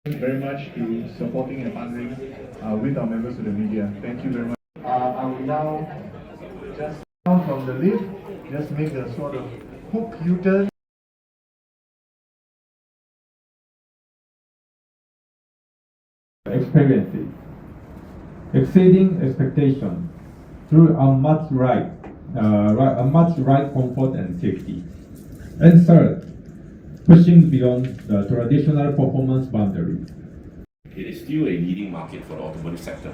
very much to supporting and partnering with our members of the media. Thank you very much. I will now just down from the lift, just make a sort of hook U-turn. Experiences, exceeding expectation through unmatched ride comfort and safety. And third, pushing beyond the traditional performance boundaries. It is still a leading market for the automotive sector.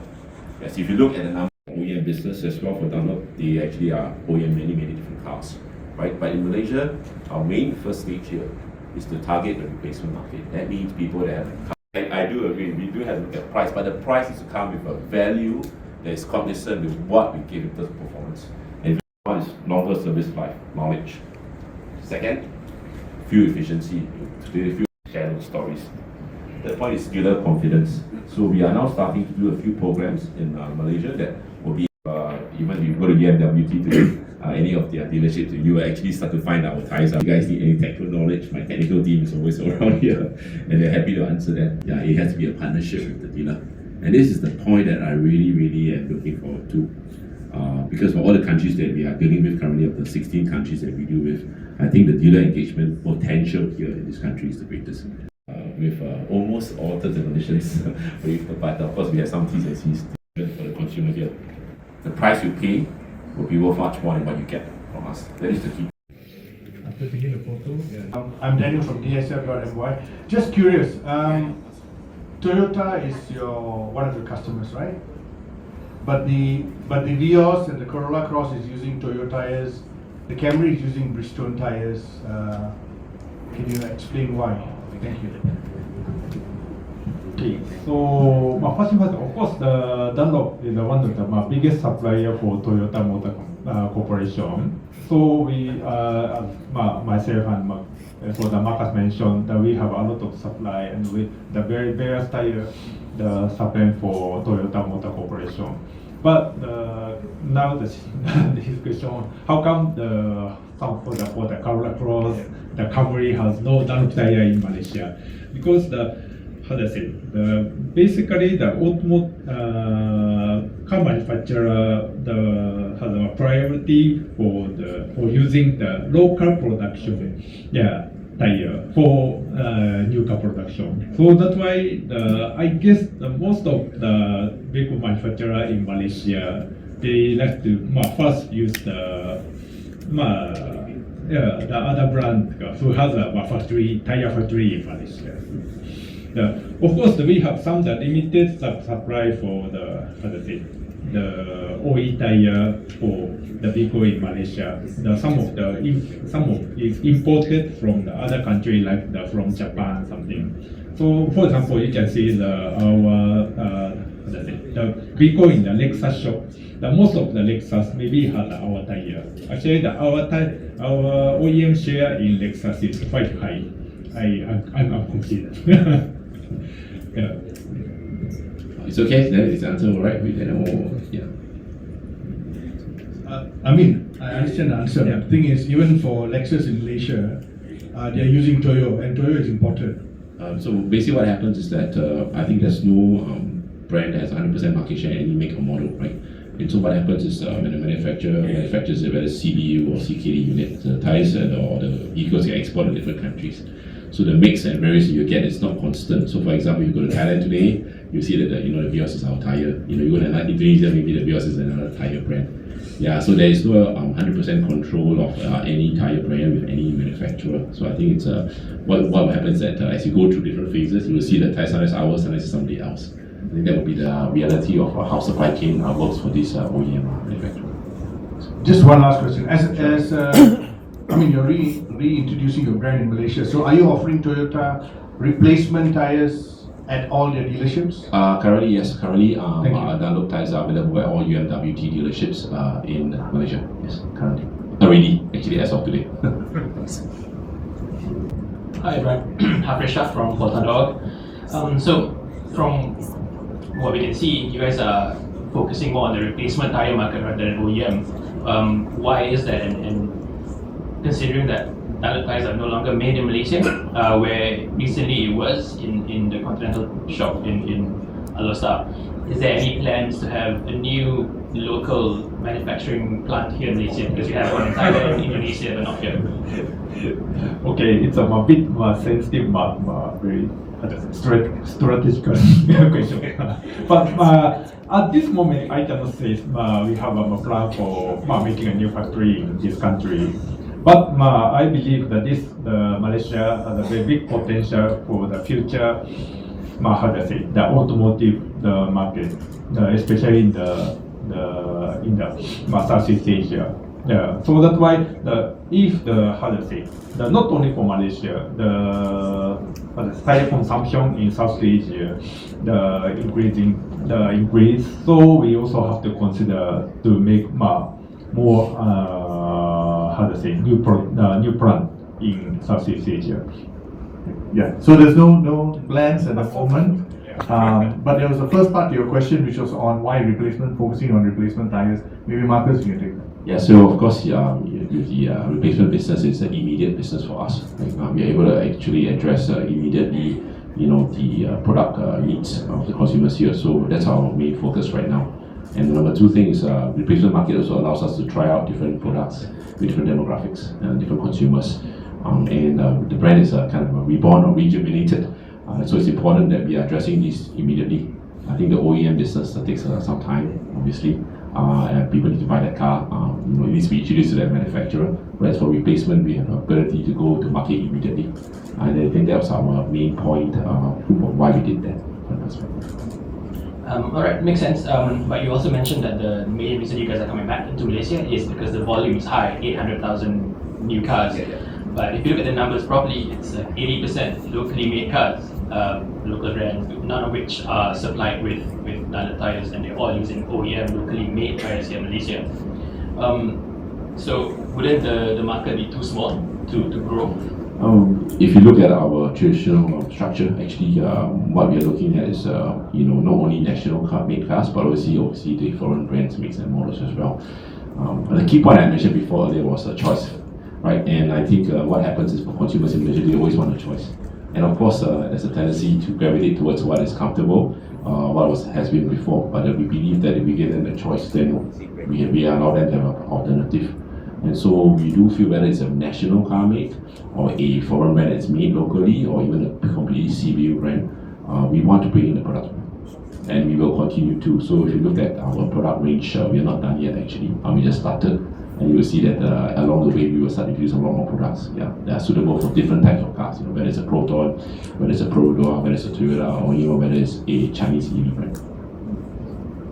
Yes, if you look at the number of OEM business as well for Dunlop, they actually are OEM many different cars, right? But in Malaysia, our main first stage here is to target the replacement market. That means people that have a car. I do agree, we do have to look at price, but the price is to come with a value that is consistent with what we give in terms of performance. And one is longer service life, knowledge. Second, fuel efficiency, fuel share those stories. The point is dealer confidence. So we are now starting to do a few programs in Malaysia that will be, even if you go to EMWT today, any of their dealerships, you will actually start to find our tires. If you guys need any technical knowledge, my technical team is always around here and they're happy to answer that. Yeah, it has to be a partnership with the dealer. And this is the point that I really am looking forward to. Because for all the countries that we are dealing with currently, of the 16 countries that we deal with, I think the dealer engagement potential here in this country is the greatest. With almost all terms and conditions, but of course we have some T's and C's for the consumer here. The price you pay will be worth much more than what you get from us. That is the key. After taking the photo, yeah. I'm Daniel from DSL.my. Just curious, Toyota is one of your customers, right? But the Vios and the Corolla Cross is using Toyota tires. The Camry is using Bridgestone tires. Can you explain why? Thank you. Okay, so first, of course, the Dunlop is one of the biggest supplier for Toyota Motor Corporation. So we, myself and for the Marcus mentioned that we have a lot of supply and with the various tire the supply for Toyota Motor Corporation. But now this question, how come for the Corolla Cross, the Camry has no Dunlop tire in Malaysia? Because basically the car manufacturer has a priority for using the local production tire for new car production. So that's why I guess most of the vehicle manufacturer in Malaysia, they like to first use the other brand who has a tire factory in Malaysia. Of course, we have some limited supply for the OE tire for the vehicle in Malaysia. Some of is imported from the other country, like from Japan, something. So, for example, you can see the vehicle in the Lexus shop. Most of the Lexus maybe has our tire. Actually, our OEM share in Lexus is quite high. I'm considered. Yeah. It's okay. That is the answer, all right? We can I understand the answer. The thing is, even for Lexus in Malaysia, they are using Toyo, and Toyo is imported. So basically, what happens is that I think there's no brand that has 100% market share in any make or model, right? And so what happens is when the manufacturer manufactures whether it's CBU or CKD unit, the tires or the vehicles get exported to different countries. So the mix and variance you get is not constant. So for example, you go to Thailand today, you see that the Vios is our tire. You go to Indonesia, maybe the Vios is another tire brand. Yeah, so there is no 100% control of any tire brand with any manufacturer. So I think it's what happens is that as you go through different phases, you will see that tire sometimes ours, sometimes somebody else. I think that will be the reality of how supply chain works for this OEM manufacturer. Just one last question. You're reintroducing your brand in Malaysia. So are you offering Toyota replacement tires at all their dealerships? Currently, yes. Currently, Dunlop tires are available at all UMWT dealerships in Malaysia. Yes, currently. Already, actually, as of today. Hi, everyone. Hafreshah from Portador. So, from what we can see, you guys are focusing more on the replacement tire market rather than OEM. Why is that? And considering that Dunlop tires are no longer made in Malaysia, where recently it was in the Continental shop in Alostar. Is there any plans to have a new local manufacturing plant here in Malaysia? Because we have one in Thailand, Indonesia, but not here. Okay, it's a bit sensitive, very strategic question. But at this moment, I cannot say we have a plan for making a new factory in this country. But I believe that Malaysia has a very big potential for the future. How to say, the automotive market, especially in the Southeast Asia. Yeah, so that's why not only for Malaysia, the tire consumption in Southeast Asia, the increase. So we also have to consider to make more new plant in Southeast Asia. Yeah, so there's no plans at the moment. But there was the first part to your question, which was on why focusing on replacement tires. Maybe Marcus, you can take that. Yeah, so of course, with the replacement business, it's an immediate business for us. We are able to actually address immediately, the product needs of the consumers here. So that's our main focus right now. And the number two thing is replacement market also allows us to try out different products with different demographics and different consumers. And the brand is kind of reborn or rejuvenated. So it's important that we are addressing this immediately. I think the OEM business takes some time, obviously. And people need to buy that car. It needs to be introduced to that manufacturer. Whereas for replacement, we have the ability to go to market immediately. And I think that was our main point of why we did that. All right, makes sense. But you also mentioned that the main reason you guys are coming back into Malaysia is because the volume is high, 800,000 new cars. Yeah. But if you look at the numbers properly, it's 80% locally made cars, local brands, none of which are supplied with Dunlop tires, and they're all using OEM locally made tires here in Malaysia. So wouldn't the market be too small to grow? If you look at our traditional structure, actually, what we are looking at is, not only national made cars, but obviously the foreign brands, makes and models as well. The key point I mentioned before earlier was a choice, right? And I think what happens is for consumers in Malaysia, they always want a choice. And of course, there's a tendency to gravitate towards what is comfortable, what has been before. But we believe that if we give them the choice, then we allow them to have an alternative. And so we do feel whether it's a national car made or a foreign brand that's made locally or even a completely CBU brand, we want to bring in the product. And we will continue to. So if you look at our product range, we are not done yet actually. We just started. And you will see that along the way we will start to use a lot more products. Yeah, that are suitable for different types of cars. Whether it's a Proton, whether it's a Perodor, whether it's a Toyota, or even whether it's a Chinese EV brand.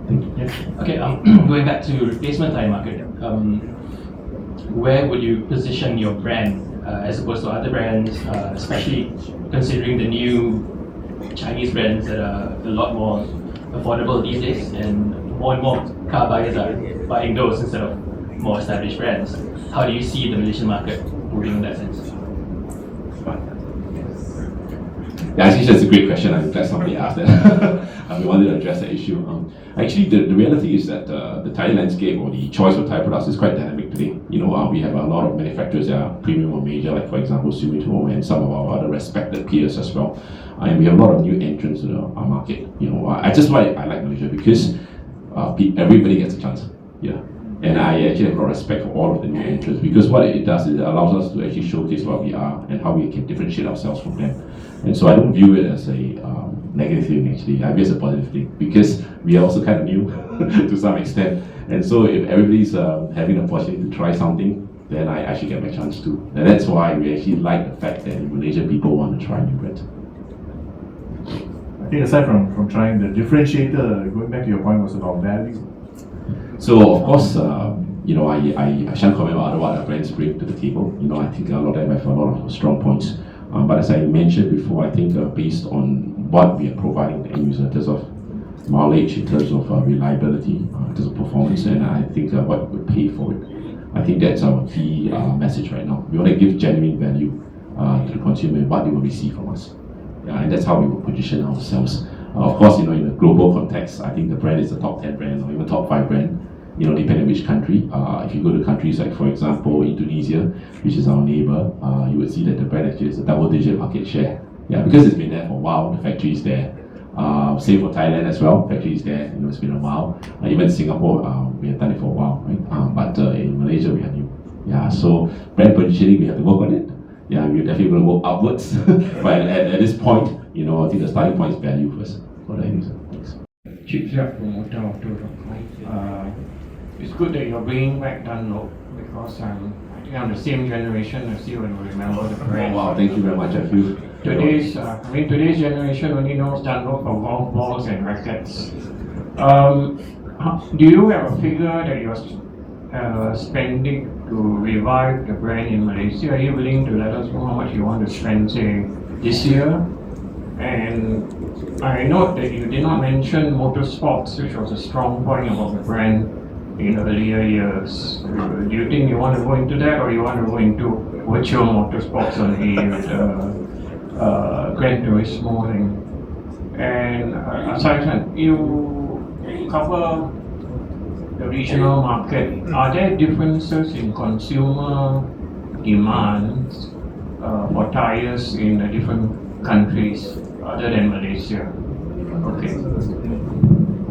Thank you. Yes. Okay, going back to replacement tire market, where would you position your brand as opposed to other brands, especially considering the new Chinese brands that are a lot more affordable these days, and more car buyers are buying those instead of more established brands? How do you see the Malaysian market moving in that sense? Yeah, I think that's a great question. I'm glad somebody asked that. We wanted to address that issue. Actually, the reality is that the tire landscape or the choice of tire products is quite dynamic today. We have a lot of manufacturers that are premium or major, like for example Sumitomo and some of our other respected peers as well. And we have a lot of new entrants to our market. I just why I like Malaysia because everybody gets a chance. Yeah. And I actually have a lot of respect for all of the new entrants because what it does is it allows us to actually showcase what we are and how we can differentiate ourselves from them. And so I don't view it as a negative thing actually, I view it as a positive thing because we are also kind of new to some extent. And so if everybody's having the opportunity to try something, then I actually get my chance too. And that's why we actually like the fact that in Malaysia people want to try new brands. I think aside from trying, the differentiator, going back to your point, was about value. So of course, I shan't comment on what our brands bring to the table. I think a lot of them have a lot of strong points. But as I mentioned before, I think based on what we are providing the end user in terms of mileage, in terms of reliability, in terms of performance, and I think what we pay for it. I think that's our key message right now. We want to give genuine value to the consumer and what they will receive from us. And that's how we will position ourselves. Of course, in the global context, I think the brand is the top 10 brand or even top 5 brand, depending on which country. If you go to countries like, for example, Indonesia, which is our neighbor, you would see that the brand actually has a double-digit market share. Yeah, because it's been there for a while, the factory is there. Same for Thailand as well, factory is there, it's been a while. Even Singapore, we have done it for a while, right? But in Malaysia, we are new. Yeah, so brand positioning, we have to work on it. Yeah, we're definitely going to work upwards. But at this point, I think the starting point is value first for the end user. Thanks. Chips promoter of Dunlop. It's good that you're bringing back Dunlop because I think I'm the same generation as you and remember the brand. Wow, thank you very much. I feel Today's generation only knows Dunlop for golf balls and rackets. Do you have a figure that you're spending to revive the brand in Malaysia? Are you willing to let us know how much you want to spend, say, this year? And I note that you did not mention motorsports, which was a strong point about the brand in earlier years. Do you think you want to go into that, or you want to go into virtual motorsports only with Gran Turismo thing? And aside from you cover the regional market, are there differences in consumer demands for tires in the different countries other than Malaysia? Okay.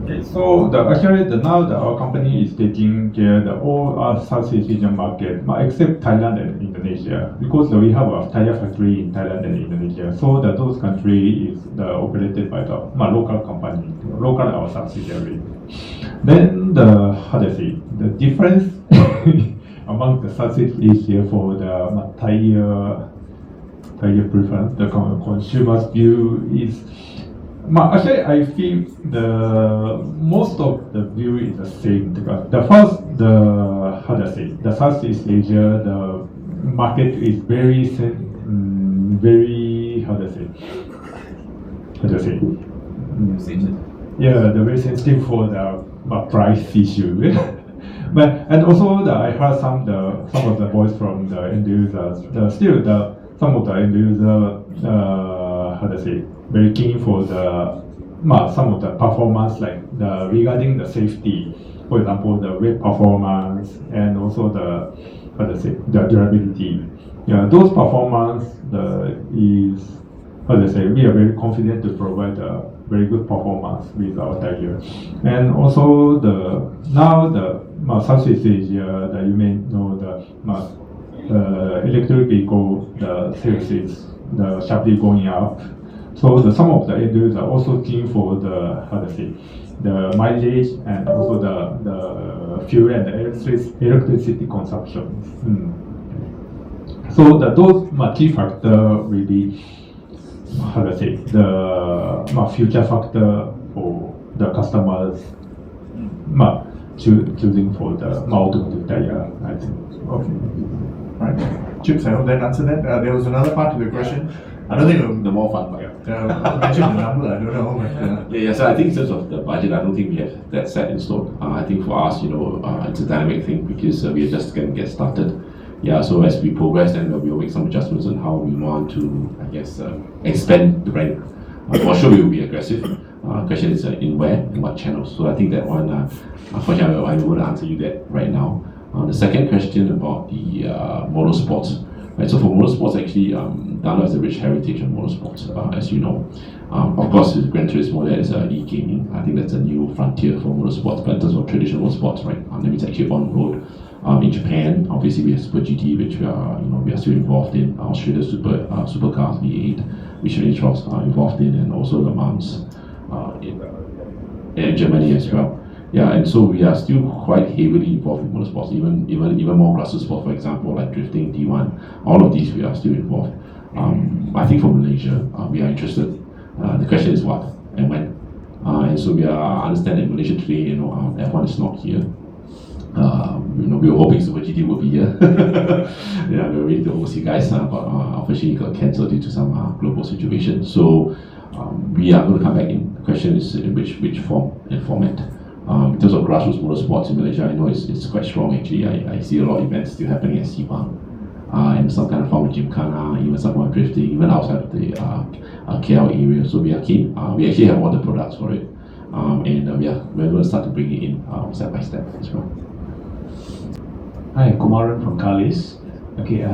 Okay, so now our company is taking care of all Southeast Asian market, except Thailand and Indonesia, because we have a tire factory in Thailand and Indonesia. So those countries is operated by the local company, local our subsidiary. Then the difference among the Southeast Asia for the tire preference, the consumer's view is. Actually, I feel most of the view is the same. The Southeast Asia, the market is very they're very sensitive for the price issue. And also I heard some of the voice from the end users. Some of the end users very keen for some of the performance, like regarding the safety. For example, the weight performance and also the durability. Yeah, those performance we are very confident to provide a very good performance with our tire. And also Southeast Asia, you may know the electric vehicle, the sales is sharply going up. So some of the end users are also keen for the mileage and also the fuel and the electricity consumption. So those key factor will be the future factor for the customers choosing for the automotive tire, I think. Okay. Right. Chips, I hope that answered that. There was another part to the question. I don't think the more fun part. I'll mention the number, I don't know. Yeah, so I think in terms of the budget, I don't think we have that set in stone. I think for us, it's a dynamic thing because we are just going to get started. Yeah, so as we progress, then we'll make some adjustments on how we want to, expand the brand. For sure, we will be aggressive. Question is in where, in what channels. So I think that one, unfortunately, I won't answer you that right now. The second question about the motorsports. Right, so for motorsports, actually, Dunlop has a rich heritage of motorsports, as you know. Of course, with Gran Turismo, that is e-gaming. I think that's a new frontier for motorsports, but in terms of traditional sports, right, it's actually on road. In Japan, obviously, we have Super GT, which we are still involved in. Australia Supercars V8, which we are involved in, and also Le Mans in Germany as well. Yeah, and so we are still quite heavily involved in motorsports, even more grassroots sports, for example, like drifting, D1. All of these we are still involved. I think for Malaysia, we are interested. The question is what and when. And so we are understanding in Malaysia today, F1 is not here. We were hoping Super GT would be here. Yeah, we were ready to host you guys, but unfortunately it got cancelled due to some global situation. So we are going to come back in. The question is in which form and format. In terms of grassroots motorsports in Malaysia, I know it's quite strong actually. I see a lot of events still happening at Sibang, and some kind of form of gymkhana, even some more drifting, even outside of the KL area. So we are keen. We actually have all the products for it, and we're going to start to bring it in step by step as well. Hi, Kumaran from Kalis. Okay,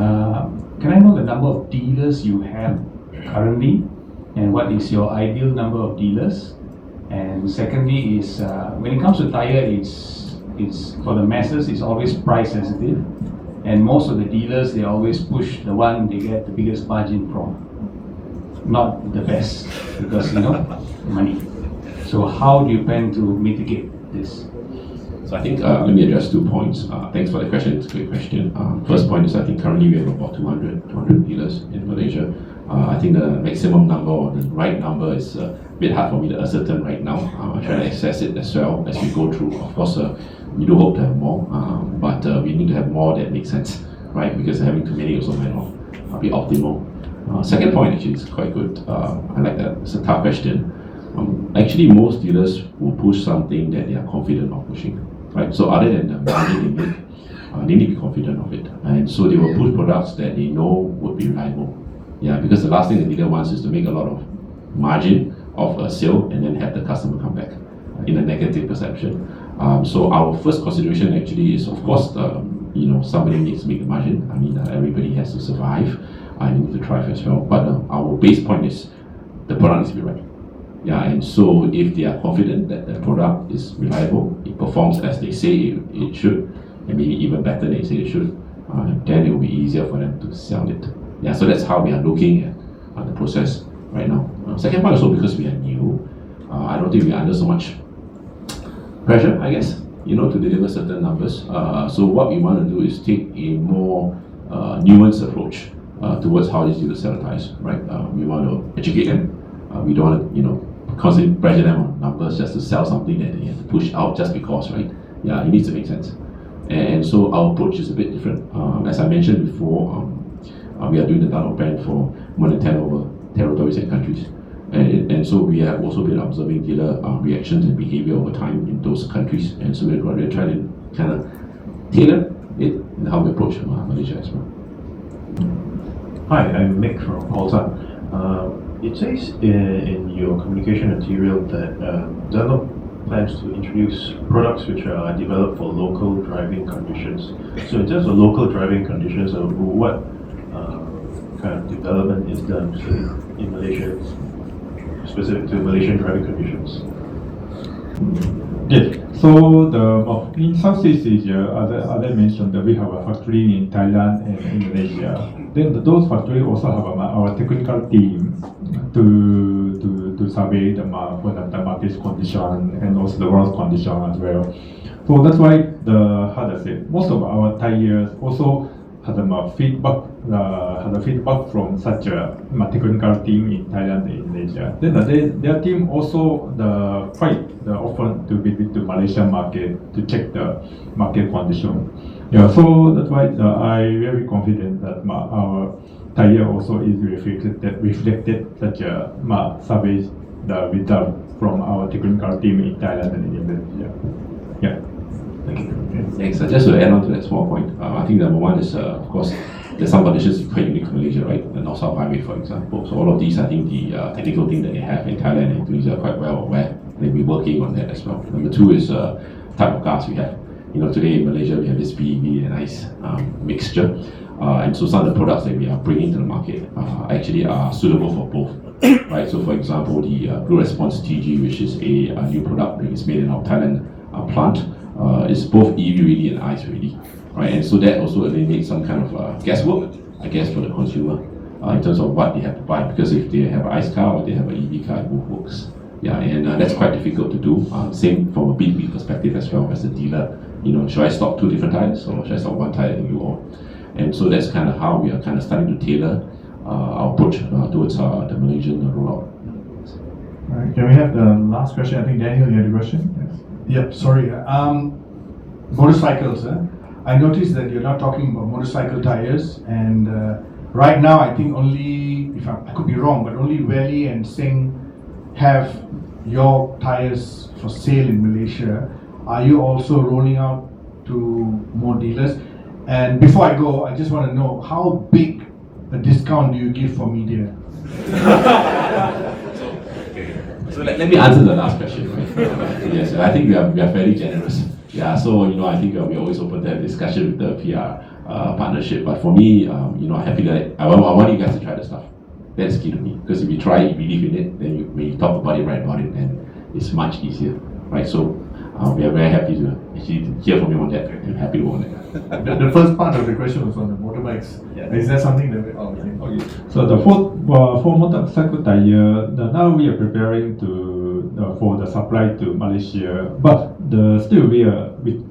can I know the number of dealers you have currently and what is your ideal number of dealers? And secondly is when it comes to tire, it's for the masses, it's always price sensitive, and most of the dealers, they always push the one they get the biggest margin from, not the best, because money. So how do you plan to mitigate this? So I think let me address 2 points. Thanks for the question. It's a great question. First point is I think currently we have about 200 dealers in Malaysia. I think the maximum number or the right number is a bit hard for me to ascertain right now. I'm trying to assess it as well as we go through. Of course, we do hope to have more, but we need to have more that makes sense, right? Because having too many also might not be optimal. Second point actually is quite good. I like that. It's a tough question. Actually, most dealers will push something that they are confident of pushing, right? So other than the margin they need to be confident of it, and so they will push products that they know would be reliable. Yeah, because the last thing the dealer wants is to make a lot of margin of a sale and then have the customer come back in a negative perception. So our first consideration actually is, of course, somebody needs to make a margin. I mean, everybody has to survive. I need to thrive as well. But our base point is the product needs to be right. Yeah, and so if they are confident that the product is reliable, it performs as they say it should, and maybe even better than they say it should, then it will be easier for them to sell it. Yeah, so that's how we are looking at the process right now. Second point also because we are new, I don't think we are under so much pressure, I guess, to deliver certain numbers. So what we want to do is take a more nuanced approach towards how these dealers sell tires, right? We want to educate them. We don't want to, constantly pressure them on numbers just to sell something that they have to push out just because, right? Yeah, it needs to make sense. And so our approach is a bit different. As I mentioned before, we are doing the Dunlop brand for more than 10 over territories and countries. And so we have also been observing dealer reactions and behavior over time in those countries. And so we're trying to kind of tailor it in how we approach Malaysia as well. Hi, I'm Mick from Malta. It says in your communication material that Dunlop plans to introduce products which are developed for local driving conditions. So in terms of local driving conditions, what kind of development is done in Malaysia, specific to Malaysian driving conditions? Yes. So in Southeast Asia, as I mentioned, we have a factory in Thailand and Indonesia. Then those factories also have our technical team to survey the market condition and also the world condition as well. So that's why most of our tires also had a feedback from such a technical team in Thailand and Indonesia. Then their team also often to visit the Malaysian market to check the market condition. Yeah, so that's why I'm very confident that our tire also is reflected such a survey the result from our technical team in Thailand and Indonesia. Yeah. Thank you. Thanks. Just to add on to that small point, I think number one is, of course, there's some conditions quite unique to Malaysia, right? The North-South Highway, for example. So all of these, I think the technical team that they have in Thailand and Indonesia are quite well aware. They'll be working on that as well. Number two is type of cars we have. Today in Malaysia, we have this BEV and ICE mixture. And so some of the products that we are bringing to the market actually are suitable for both. Right? So for example, the Blue Response TG, which is a new product that is made in our Thailand plant, is both EV ready and ICE ready. Right? And so that also eliminates some kind of guesswork, I guess, for the consumer in terms of what they have to buy. Because if they have an ICE car or they have an EV car, it both works. Yeah, and that's quite difficult to do. Same from a B2B perspective as well as a dealer. Should I stock two different tires or should I stock one tire and do all? And so that's kind of how we are kind of starting to tailor our approach towards the Malaysian rollout. All right, can we have the last question? I think Daniel, you had a question? Yes. Yep, sorry. Motorcycles. I noticed that you're not talking about motorcycle tires, and right now I think only, I could be wrong, but only Valley and Sing have your tires for sale in Malaysia. Are you also rolling out to more dealers? And before I go, I just want to know how big a discount do you give for media? So let me answer the last question. Right? Yes, I think we are fairly generous. Yeah, so I think we always open to have discussion with the PR partnership. But for me, I'm happy that I want you guys to try the stuff. That's key to me. Because if you try it, you believe in it, then when you talk about it, write about it, and it's much easier, right? So we are very happy to actually hear from you on that. I'm happy to own it. The first part of the question was on the motorbikes. Is that something that okay. So the for motorcycle tire, now we are preparing to for the supply to Malaysia, but still we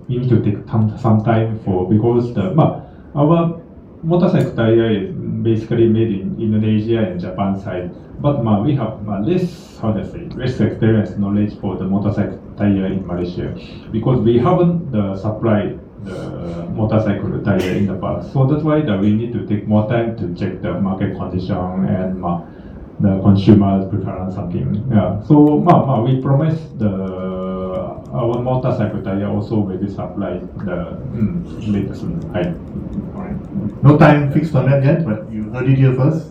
need to take some time for because our motorcycle tire is basically made in Indonesia and Japan side, but we have less experience knowledge for the motorcycle tire in Malaysia because we haven't supplied the motorcycle tire in the past. So that's why we need to take more time to check the market condition and the consumer's preference something. Yeah. So we promise our motorcycle tire also will be supplied the latest height. No time fixed on that yet, but you heard it here first.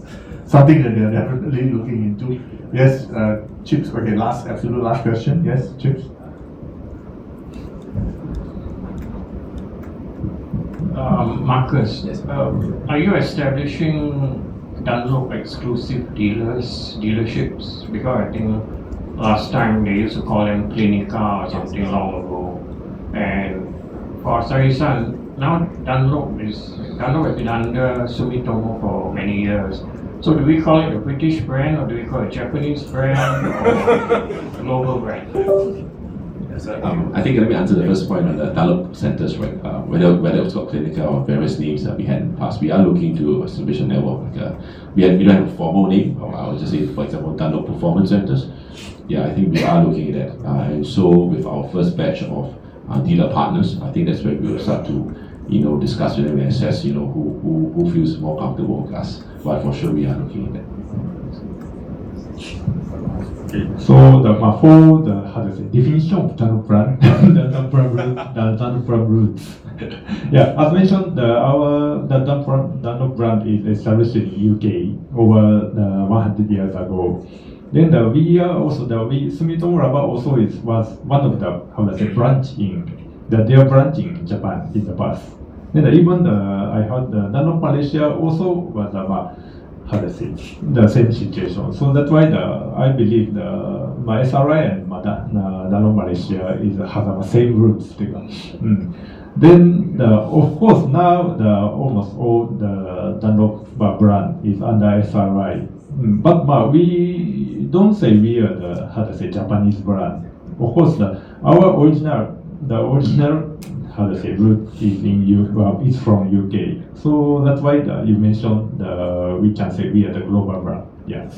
Something that they are definitely looking into. Yes, Chips. Okay, absolute last question. Yes, Chips. Marcus, are you establishing Dunlop exclusive dealerships? Because I think last time they used to call them Clinica or something long ago. And for Sarisan, now Dunlop has been under Sumitomo for many years. So do we call it a British brand or do we call it a Japanese brand or a global brand? I think let me answer the first point on the Dunlop centers, right? Whether it's called Clinica or various names that we had in the past, we are looking to establish a network. We don't have a formal name, or I would just say, for example, Dunlop Performance Centers. Yeah, I think we are looking at that. And so with our first batch of dealer partners, I think that's where we will start to discuss with them and assess who feels more comfortable with us. But for sure, we are looking at that. Okay. So for the definition of Dunlop brand, the Dunlop brand roots. Yeah, as mentioned, the Dunlop brand is established in UK over 100 years ago. Then we are also Sumitomo Rubber also was one of the branch their branch in Japan in the past. Then even I heard the Dunlop Malaysia also was the same situation. So that's why I believe my SRI and Dunlop Malaysia has the same roots. Then of course now almost all the Dunlop brand is under SRI. But we don't say we are the Japanese brand. Of course our original root is from UK. So that's why you mentioned we can say we are the global brand. Yeah.